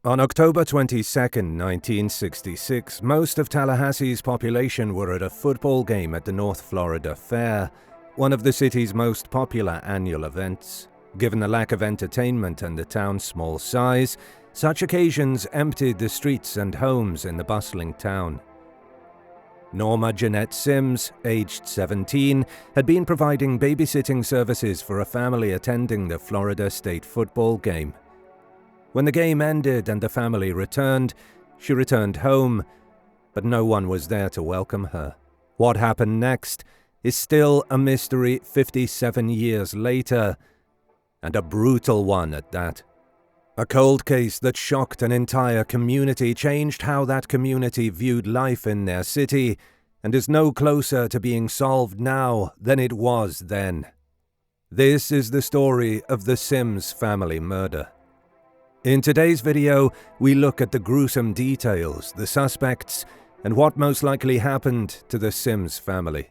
On October 22, 1966, most of Tallahassee's population were at a football game at the North Florida Fair, one of the city's most popular annual events. Given the lack of entertainment and the town's small size, such occasions emptied the streets and homes in the bustling town. Norma Jeanette Sims, aged 17, had been providing babysitting services for a family attending the Florida State football game. When the game ended and the family returned, she returned home, but no one was there to welcome her. What happened next is still a mystery 57 years later, and a brutal one at that. A cold case that shocked an entire community, changed how that community viewed life in their city, and is no closer to being solved now than it was then. This is the story of the Sims family murder. In today's video, we look at the gruesome details, the suspects, and what most likely happened to the Sims family.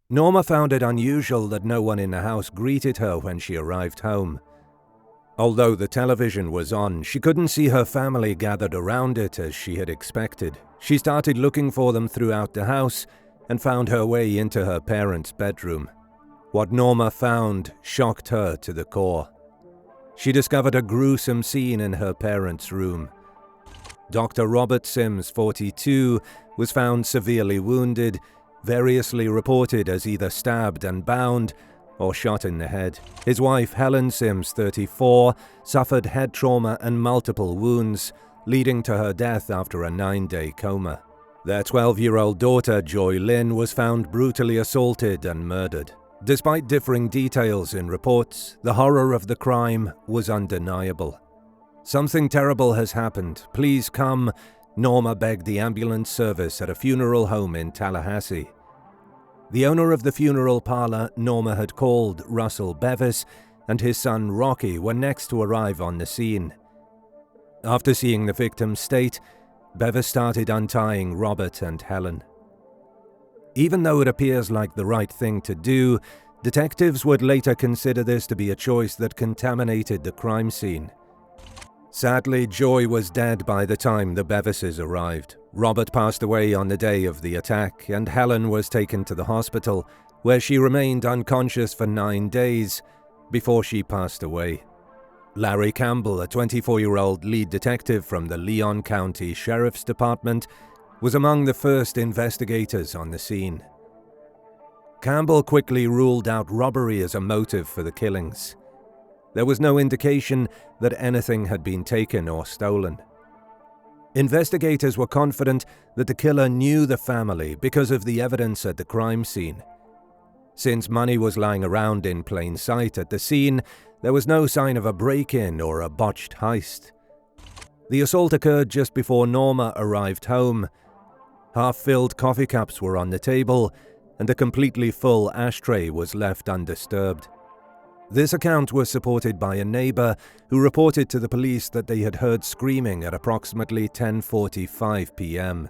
Norma found it unusual that no one in the house greeted her when she arrived home. Although the television was on, she couldn't see her family gathered around it as she had expected. She started looking for them throughout the house and found her way into her parents' bedroom. What Norma found shocked her to the core. She discovered a gruesome scene in her parents' room. Dr. Robert Sims, 42, was found severely wounded, variously reported as either stabbed and bound or shot in the head. His wife, Helen Sims, 34, suffered head trauma and multiple wounds, leading to her death after a 9-day coma. Their 12-year-old daughter, Joy Lynn, was found brutally assaulted and murdered. Despite differing details in reports, the horror of the crime was undeniable. "Something terrible has happened. Please come," Norma begged the ambulance service at a funeral home in Tallahassee. The owner of the funeral parlor Norma had called, Russell Bevis, and his son Rocky were next to arrive on the scene. After seeing the victim's state, Bevis started untying Robert and Helen. Even though it appears like the right thing to do, detectives would later consider this to be a choice that contaminated the crime scene. Sadly, Joy was dead by the time the Bevises arrived. Robert passed away on the day of the attack, and Helen was taken to the hospital, where she remained unconscious for 9 days before she passed away. Larry Campbell, a 24-year-old lead detective from the Leon County Sheriff's Department, was among the first investigators on the scene. Campbell quickly ruled out robbery as a motive for the killings. There was no indication that anything had been taken or stolen. Investigators were confident that the killer knew the family because of the evidence at the crime scene. Since money was lying around in plain sight at the scene, there was no sign of a break-in or a botched heist. The assault occurred just before Norma arrived home. Half-filled coffee cups were on the table, and a completely full ashtray was left undisturbed. This account was supported by a neighbor who reported to the police that they had heard screaming at approximately 10:45 p.m.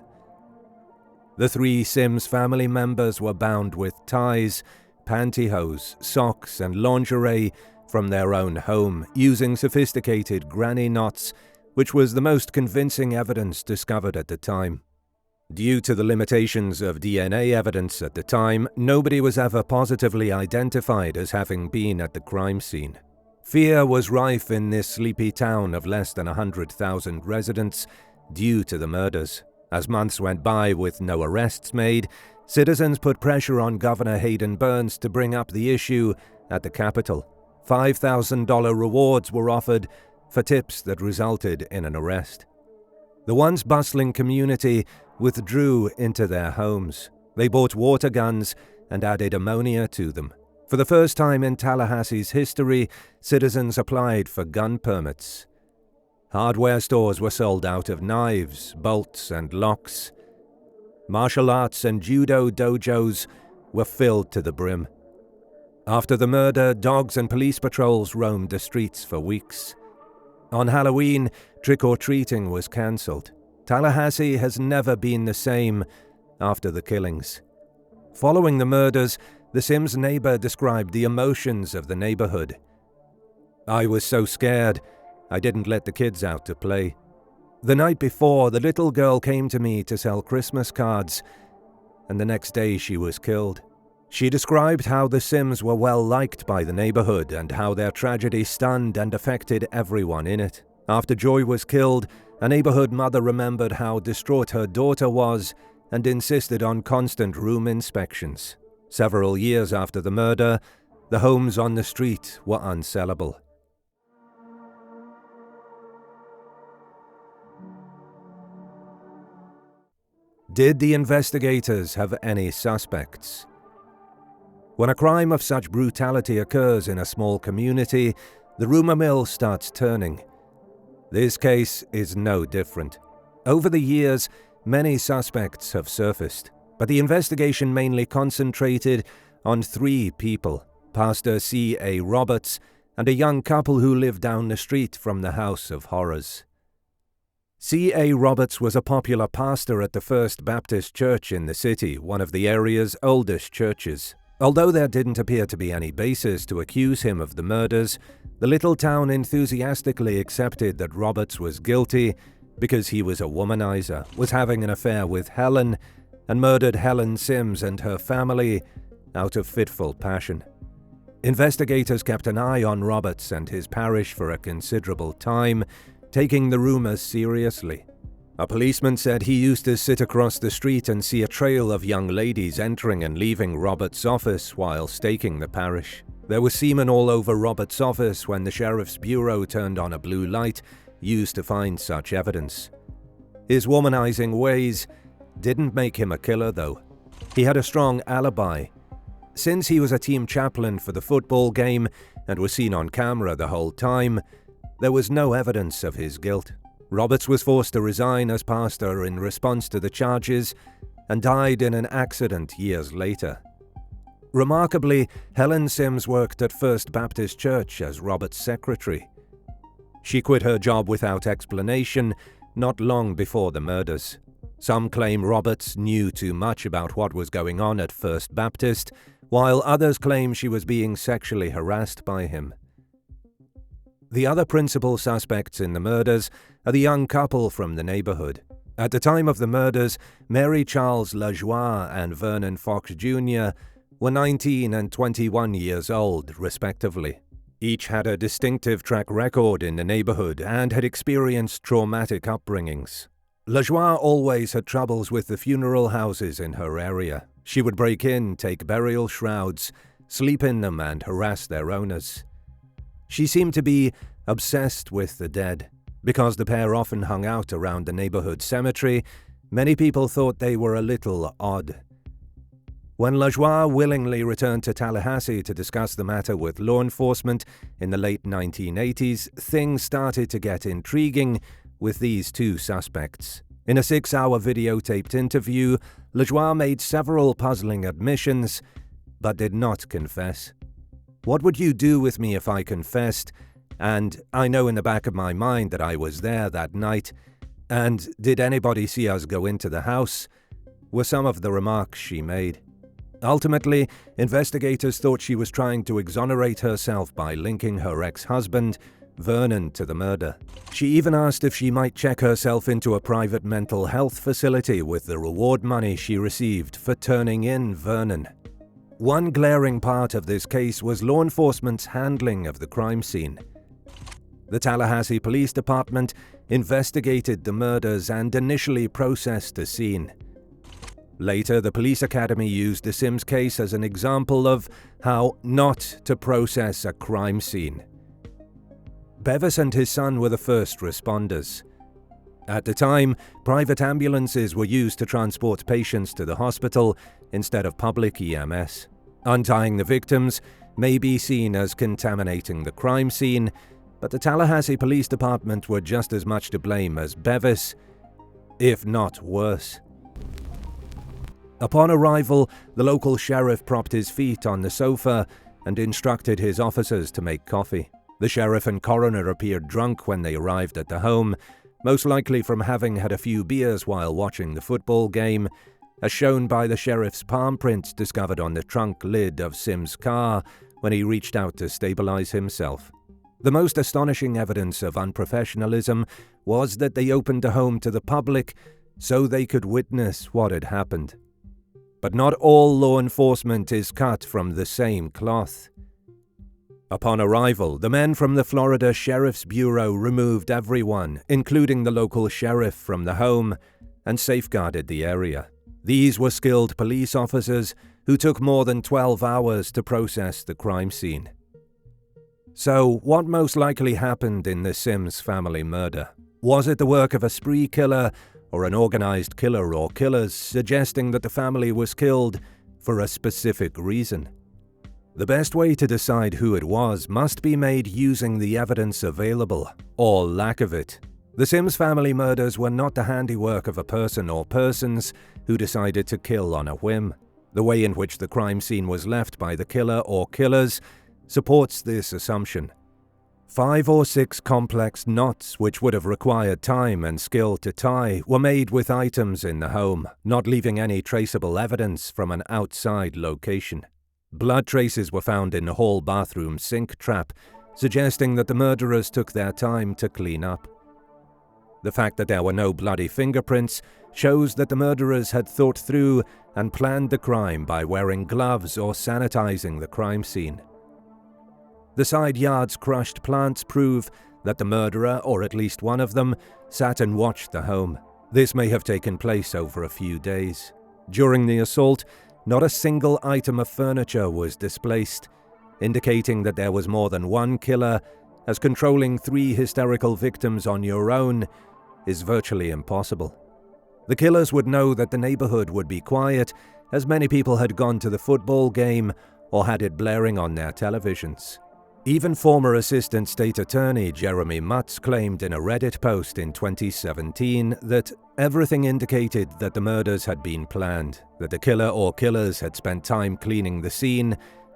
The 3 Sims family members were bound with ties, pantyhose, socks, and lingerie from their own home, using sophisticated granny knots, which was the most convincing evidence discovered at the time. Due to the limitations of DNA evidence at the time, nobody was ever positively identified as having been at the crime scene. Fear was rife in this sleepy town of less than 100,000 residents due to the murders. As months went by with no arrests made, citizens put pressure on Governor Hayden Burns to bring up the issue at the Capitol. $5,000 rewards were offered for tips that resulted in an arrest. The once bustling community withdrew into their homes. They bought water guns and added ammonia to them. For the first time in Tallahassee's history, citizens applied for gun permits. Hardware stores were sold out of knives, bolts, and locks. Martial arts and judo dojos were filled to the brim. After the murder, dogs and police patrols roamed the streets for weeks. On Halloween, trick-or-treating was cancelled. Tallahassee has never been the same after the killings. Following the murders, the Sims neighbor described the emotions of the neighborhood. "I was so scared. I didn't let the kids out to play. The night before, the little girl came to me to sell Christmas cards, and the next day she was killed. She described how the Sims were well liked by the neighborhood and how their tragedy stunned and affected everyone in it. After Joy was killed, a neighborhood mother remembered how distraught her daughter was and insisted on constant room inspections. Several years after the murder, the homes on the street were unsellable. Did the investigators have any suspects? When a crime of such brutality occurs in a small community, the rumor mill starts turning. This case is no different. Over the years, many suspects have surfaced, but the investigation mainly concentrated on 3 people: Pastor C.A. Roberts and a young couple who lived down the street from the House of Horrors. C.A. Roberts was a popular pastor at the First Baptist Church in the city, one of the area's oldest churches. Although there didn't appear to be any basis to accuse him of the murders, the little town enthusiastically accepted that Roberts was guilty because he was a womanizer, was having an affair with Helen, and murdered Helen Sims and her family out of fitful passion. Investigators kept an eye on Roberts and his parish for a considerable time, taking the rumors seriously. A policeman said he used to sit across the street and see a trail of young ladies entering and leaving Roberts' office while staking the parish. There was semen all over Roberts' office when the sheriff's bureau turned on a blue light used to find such evidence. His womanizing ways didn't make him a killer, though. He had a strong alibi. Since he was a team chaplain for the football game and was seen on camera the whole time, there was no evidence of his guilt. Roberts was forced to resign as pastor in response to the charges and died in an accident years later. Remarkably, Helen Sims worked at First Baptist Church as Roberts' secretary. She quit her job without explanation not long before the murders. Some claim Roberts knew too much about what was going on at First Baptist, while others claim she was being sexually harassed by him. The other principal suspects in the murders are the young couple from the neighborhood. At the time of the murders, Mary Charles Lajoie and Vernon Fox Jr. were 19 and 21 years old, respectively. Each had a distinctive track record in the neighborhood and had experienced traumatic upbringings. Lajoie always had troubles with the funeral houses in her area. She would break in, take burial shrouds, sleep in them, and harass their owners. She seemed to be obsessed with the dead. Because the pair often hung out around the neighborhood cemetery, many people thought they were a little odd. When Lajoie willingly returned to Tallahassee to discuss the matter with law enforcement in the late 1980s, things started to get intriguing with these 2 suspects. In a 6-hour videotaped interview, Lajoie made several puzzling admissions, but did not confess. "What would you do with me if I confessed? And I know in the back of my mind that I was there that night. And did anybody see us go into the house?" were some of the remarks she made. Ultimately, investigators thought she was trying to exonerate herself by linking her ex-husband, Vernon, to the murder. She even asked if she might check herself into a private mental health facility with the reward money she received for turning in Vernon. One glaring part of this case was law enforcement's handling of the crime scene. The Tallahassee Police Department investigated the murders and initially processed the scene. Later, the police academy used the Sims case as an example of how not to process a crime scene. Bevis and his son were the first responders. At the time, private ambulances were used to transport patients to the hospital instead of public EMS. Untying the victims may be seen as contaminating the crime scene, but the Tallahassee Police Department were just as much to blame as Bevis, if not worse. Upon arrival, the local sheriff propped his feet on the sofa and instructed his officers to make coffee. The sheriff and coroner appeared drunk when they arrived at the home, most likely from having had a few beers while watching the football game, as shown by the sheriff's palm prints discovered on the trunk lid of Sims' car when he reached out to stabilize himself. The most astonishing evidence of unprofessionalism was that they opened the home to the public so they could witness what had happened. But not all law enforcement is cut from the same cloth. Upon arrival, the men from the Florida Sheriff's Bureau removed everyone, including the local sheriff, from the home and safeguarded the area. These were skilled police officers who took more than 12 hours to process the crime scene. So, what most likely happened in the Sims family murder? Was it the work of a spree killer or an organized killer or killers, suggesting that the family was killed for a specific reason? The best way to decide who it was must be made using the evidence available, or lack of it. The Sims family murders were not the handiwork of a person or persons who decided to kill on a whim. The way in which the crime scene was left by the killer or killers supports this assumption. 5 or 6 complex knots, which would have required time and skill to tie, were made with items in the home, not leaving any traceable evidence from an outside location. Blood traces were found in the hall bathroom sink trap, suggesting that the murderers took their time to clean up. The fact that there were no bloody fingerprints shows that the murderers had thought through and planned the crime by wearing gloves or sanitizing the crime scene. The side yard's crushed plants prove that the murderer, or at least one of them, sat and watched the home. This may have taken place over a few days. During the assault, not a single item of furniture was displaced, indicating that there was more than one killer, as controlling 3 hysterical victims on your own is virtually impossible. The killers would know that the neighborhood would be quiet, as many people had gone to the football game or had it blaring on their televisions. Even former Assistant State Attorney Jeremy Mutz claimed in a Reddit post in 2017 that everything indicated that the murders had been planned, that the killer or killers had spent time cleaning the scene,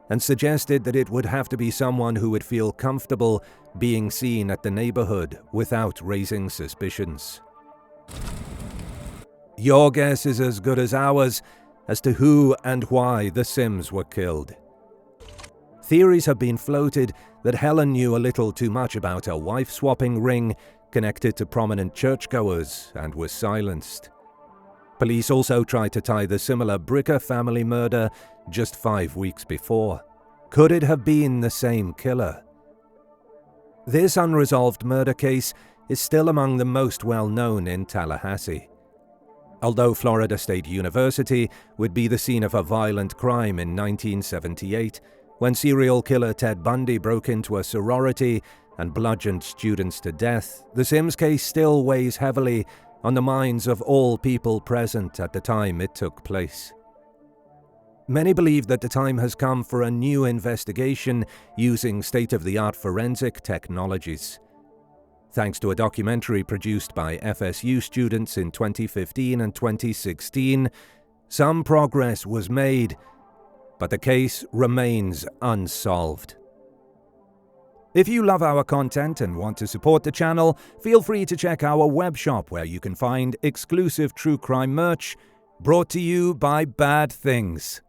and suggested that it would have to be someone who would feel comfortable being seen at the neighborhood without raising suspicions. Your guess is as good as ours as to who and why the Sims were killed. Theories have been floated that Helen knew a little too much about her wife-swapping ring connected to prominent churchgoers and was silenced. Police also tried to tie the similar Bricker family murder just 5 weeks before. Could it have been the same killer? This unresolved murder case is still among the most well-known in Tallahassee. Although Florida State University would be the scene of a violent crime in 1978, when serial killer Ted Bundy broke into a sorority and bludgeoned students to death, the Sims case still weighs heavily on the minds of all people present at the time it took place. Many believe that the time has come for a new investigation using state-of-the-art forensic technologies. Thanks to a documentary produced by FSU students in 2015 and 2016, some progress was made, but the case remains unsolved. If you love our content and want to support the channel, feel free to check our web shop where you can find exclusive true crime merch brought to you by Bad Things.